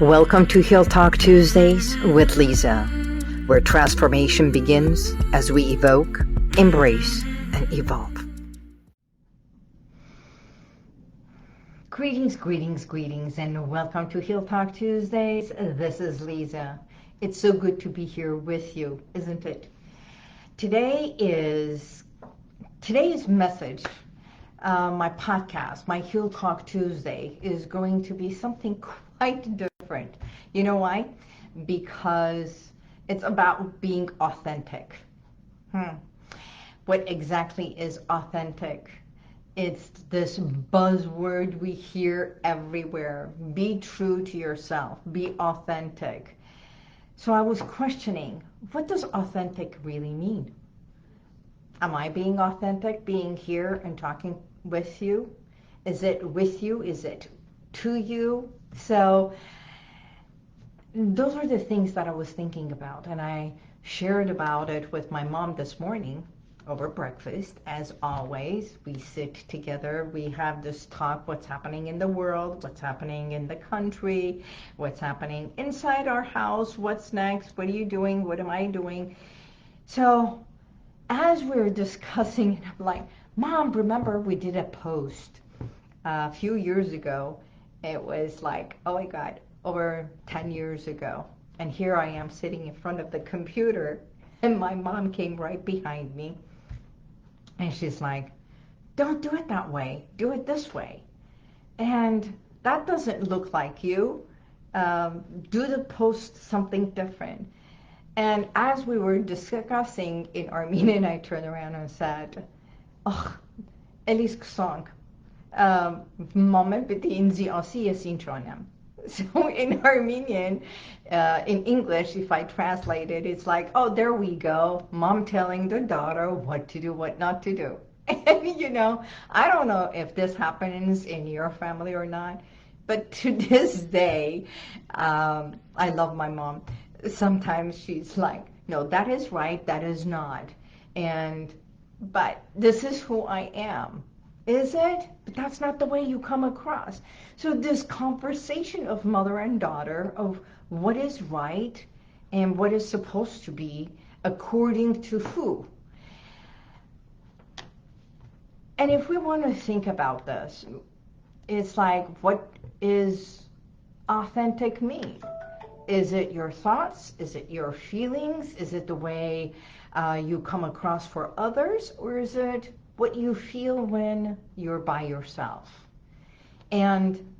Welcome to Heal Talk Tuesdays with Liza, where transformation begins as we evoke, embrace, and evolve. Greetings, and welcome to Heal Talk Tuesdays. This is Liza. It's so good to be here with you, isn't it? Today's message, my podcast, my Heal Talk Tuesday, is going to be something quite different. You know why? Because it's about being authentic. What exactly is authentic? It's this buzzword we hear everywhere. Be true to yourself. Be authentic. So I was questioning, what does authentic really mean? Am I being authentic, being here and talking with you? Is it with you? Is it to you? So those are the things that I was thinking about, and I shared about it with my mom this morning over breakfast. As always, we sit together, we have this talk, what's happening in the world, what's happening in the country, what's happening inside our house, what's next, what are you doing, what am I doing? So as we were discussing, I'm like, Mom, remember we did a post a few years ago. It was like, oh my God, over 10 years ago. And here I am sitting in front of the computer, and my mom came right behind me. And she's like, don't do it that way. Do it this way. And that doesn't look like you. Do the post something different. And as we were discussing in Armenian, I turned around and said, oh, Elise Ksong, moment with the Inzi Asi Yasin. So in Armenian, in English, if I translate it, it's like, oh, there we go. Mom telling the daughter what to do, what not to do. And, you know, I don't know if this happens in your family or not, but to this day, I love my mom. Sometimes she's like, no, that is right, that is not. But this is who I am. Is it? But that's not the way you come across. So this conversation of mother and daughter, of what is right and what is supposed to be according to who. And if we want to think about this, it's like, what is authentic me? Is it your thoughts? Is it your feelings? Is it the way you come across for others? Or is it what you feel when you're by yourself? And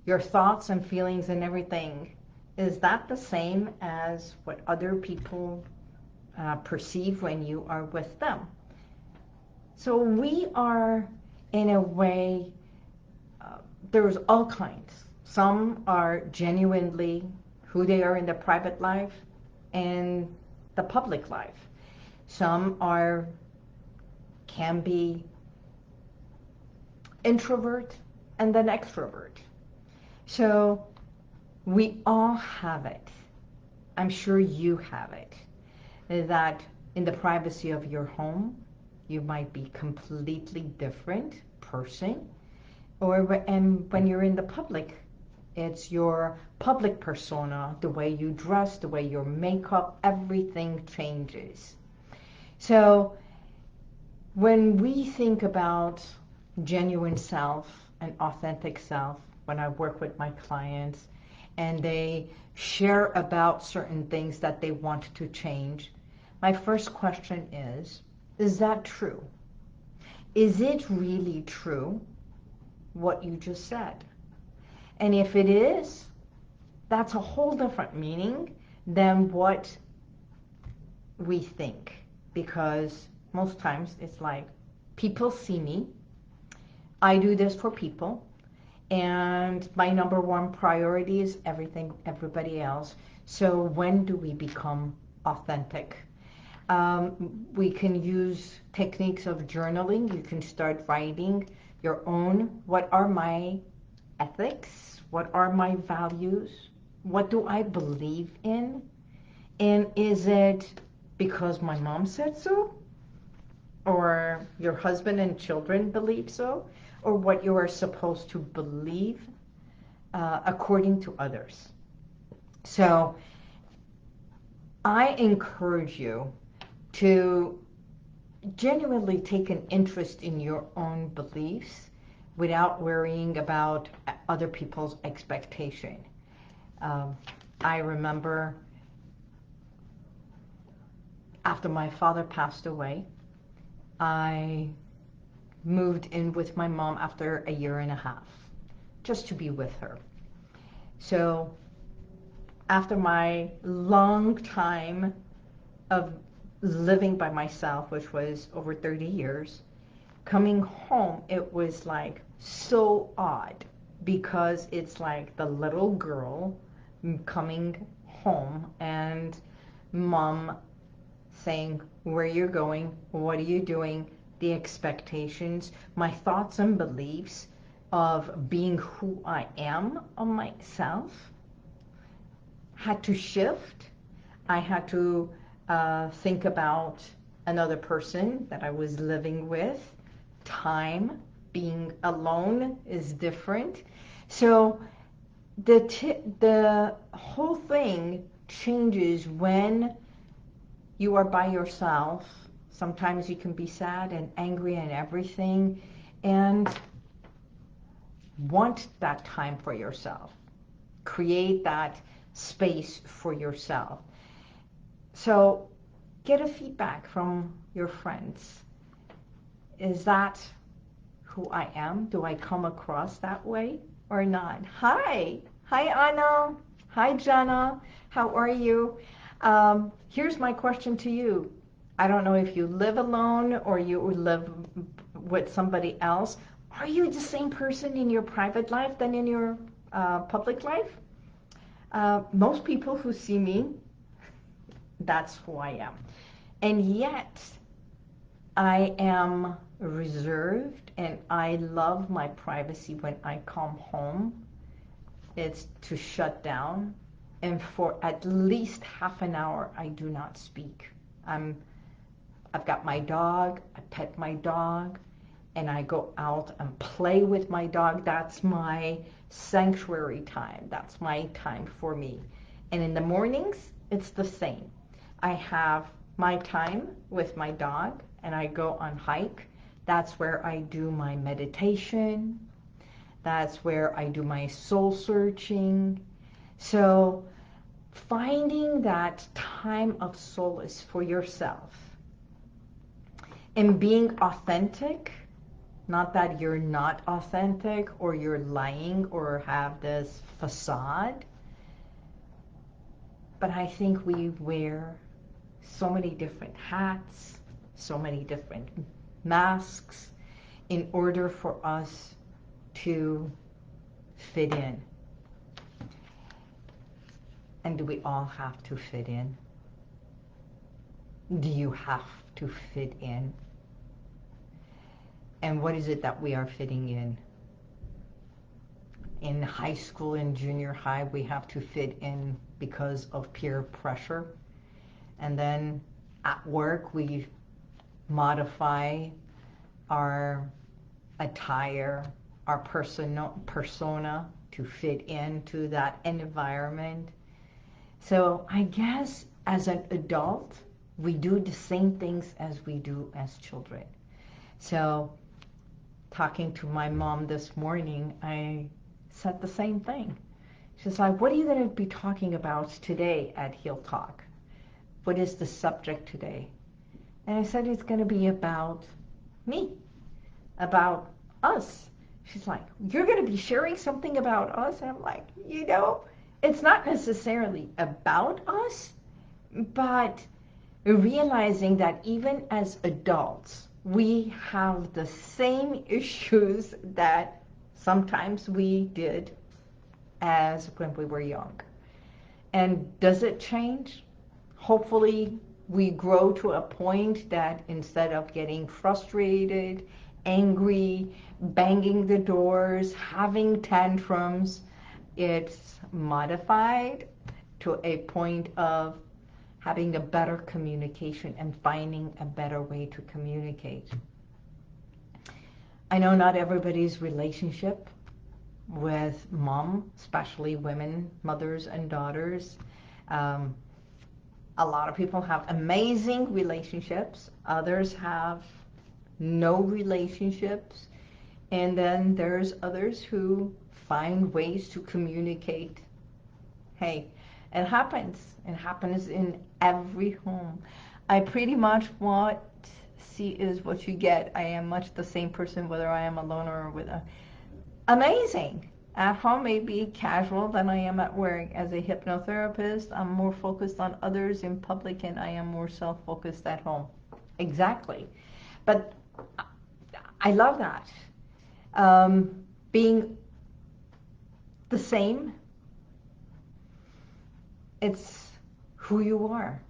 your thoughts and feelings and everything, is that the same as what other people perceive when you are with them? So we are, in a way, there's all kinds. Some are genuinely who they are in the private life and the public life. Some can be introvert and then extrovert. So we all have it. I'm sure you have it. That in the privacy of your home, you might be completely different person. And when you're in the public, it's your public persona, the way you dress, the way your makeup, everything changes. So when we think about genuine self and authentic self, when I work with my clients and they share about certain things that they want to change, my first question is that true? Is it really true what you just said? And if it is, that's a whole different meaning than what we think. Because most times it's like, people see me, I do this for people, and my number one priority is everybody else. So when do we become authentic? We can use techniques of journaling. You can start writing your own, what are my ethics? What are my values? What do I believe in? And is it because my mom said so? Or your husband and children believe so? Or what you are supposed to believe according to others? So I encourage you to genuinely take an interest in your own beliefs without worrying about other people's expectation. I remember after my father passed away, I moved in with my mom after a year and a half, just to be with her. So after my long time of living by myself, which was over 30 years, coming home, it was like so odd, because it's like the little girl coming home and mom saying, where you're going, what are you doing, the expectations, my thoughts and beliefs of being who I am on myself had to shift. I had to think about another person that I was living with. Time, being alone is different. So the whole thing changes when you are by yourself. Sometimes you can be sad and angry and everything, and want that time for yourself. Create that space for yourself. So get a feedback from your friends. Is that who I am? Do I come across that way or not? Hi Anna. Hi Jana. How are you? Here's my question to you. I don't know if you live alone or you live with somebody else. Are you the same person in your private life than in your public life? Most people who see me, that's who I am. And yet, I am reserved and I love my privacy when I come home. It's to shut down, and for at least half an hour I do not speak. I've got my dog, I pet my dog, and I go out and play with my dog. That's my sanctuary time. That's my time for me. And in the mornings, it's the same. I have my time with my dog and I go on hike. That's where I do my meditation. That's where I do my soul searching. So finding that time of solace for yourself and being authentic, not that you're not authentic or you're lying or have this facade, but I think we wear so many different hats, so many different masks in order for us to fit in. And do we all have to fit in? Do you have to fit in? And what is it that we are fitting in? In high school and junior high, we have to fit in because of peer pressure. And then at work, we modify our attire, our persona to fit into that environment. So I guess as an adult, we do the same things as we do as children. So talking to my mom this morning, I said the same thing. She's like, what are you going to be talking about today at Heal Talk? What is the subject today? And I said, it's going to be about me, about us. She's like, you're going to be sharing something about us? And I'm like, you know, it's not necessarily about us, but realizing that even as adults, we have the same issues that sometimes we did as when we were young. And does it change? Hopefully we grow to a point that instead of getting frustrated, angry, banging the doors, having tantrums, it's modified to a point of having a better communication and finding a better way to communicate. I know not everybody's relationship with mom, especially women, mothers and daughters. A lot of people have amazing relationships. Others have no relationships. And then there's others who find ways to communicate. Hey, it happens. It happens in every home. I pretty much what see is what you get. I am much the same person whether I am alone or with a... Amazing. At home may be casual than I am at work. As a hypnotherapist, I'm more focused on others in public and I am more self-focused at home. Exactly. But I love that. Being the same, it's who you are.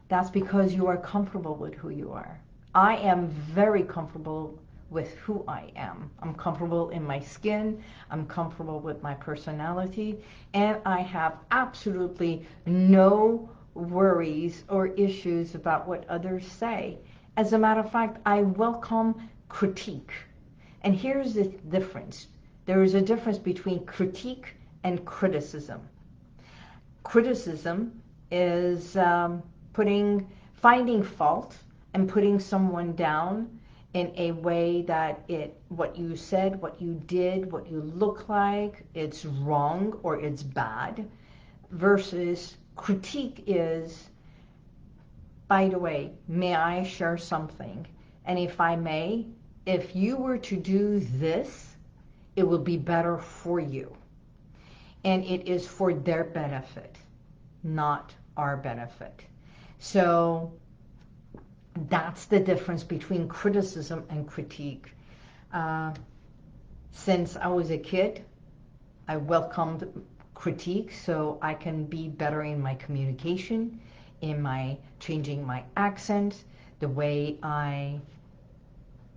That's because you are comfortable with who you are. I am very comfortable with who I am. I'm comfortable in my skin, I'm comfortable with my personality, and I have absolutely no worries or issues about what others say. As a matter of fact, I welcome critique. And here's the difference. There is a difference between critique and criticism. Criticism is finding fault and putting someone down in a way that what you said, what you did, what you look like, it's wrong or it's bad, versus critique is, by the way, may I share something? And if I may, if you were to do this, it will be better for you. And it is for their benefit, not our benefit. So that's the difference between criticism and critique. Since I was a kid, I welcomed critique so I can be better in my communication, in my changing my accent, the way I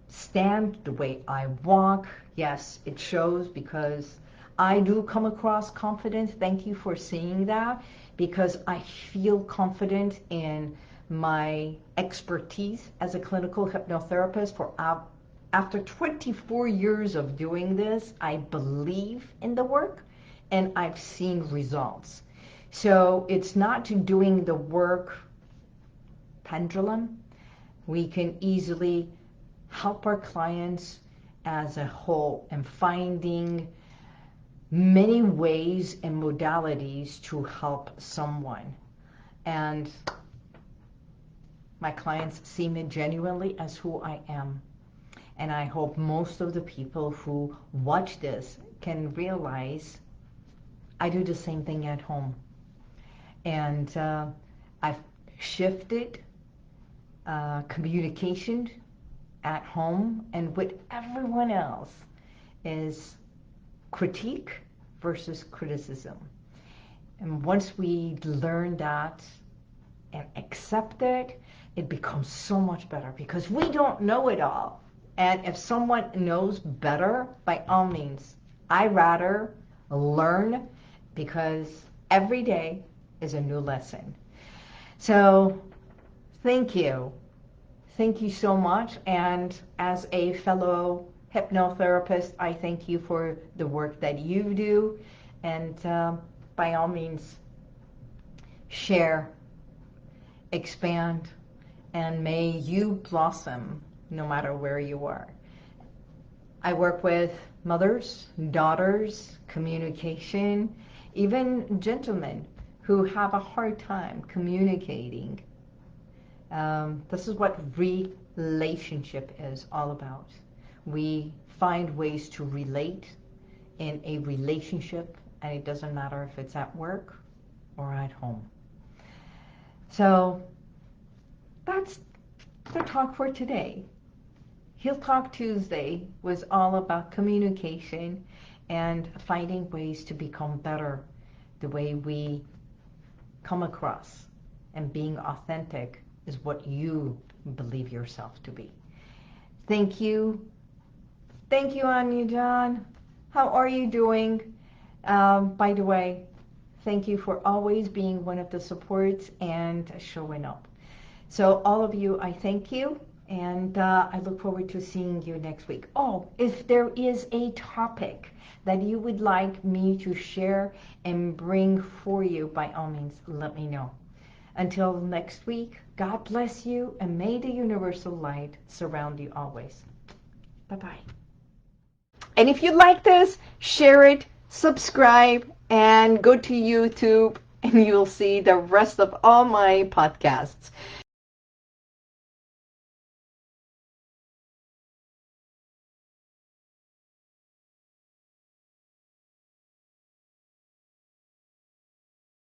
stand, the way I walk. Yes, it shows because I do come across confident. Thank you for seeing that, because I feel confident in my expertise as a clinical hypnotherapist. After 24 years of doing this, I believe in the work and I've seen results. So it's not to doing the work pendulum. We can easily help our clients as a whole and finding many ways and modalities to help someone. And my clients see me genuinely as who I am. And I hope most of the people who watch this can realize I do the same thing at home. And I've shifted communication at home and with everyone else is critique versus criticism. And once we learn that and accept it, it becomes so much better because we don't know it all. And if someone knows better, by all means, I rather learn because every day is a new lesson. So thank you. Thank you so much. And as a fellow hypnotherapist, I thank you for the work that you do. And by all means, share, expand, and may you blossom no matter where you are. I work with mothers, daughters, communication, even gentlemen who have a hard time communicating. This is what relationship is all about. We find ways to relate in a relationship, and it doesn't matter if it's at work or at home. So that's the talk for today. Heal Talk Tuesday was all about communication and finding ways to become better, the way we come across, and being authentic is what you believe yourself to be. Thank you. Thank you, Anya John. How are you doing? By the way, thank you for always being one of the supports and showing up. So all of you, I thank you, And I look forward to seeing you next week. Oh, if there is a topic that you would like me to share and bring for you, by all means, let me know. Until next week, God bless you, and may the universal light surround you always. Bye-bye. And if you like this, share it, subscribe, and go to YouTube, and you'll see the rest of all my podcasts.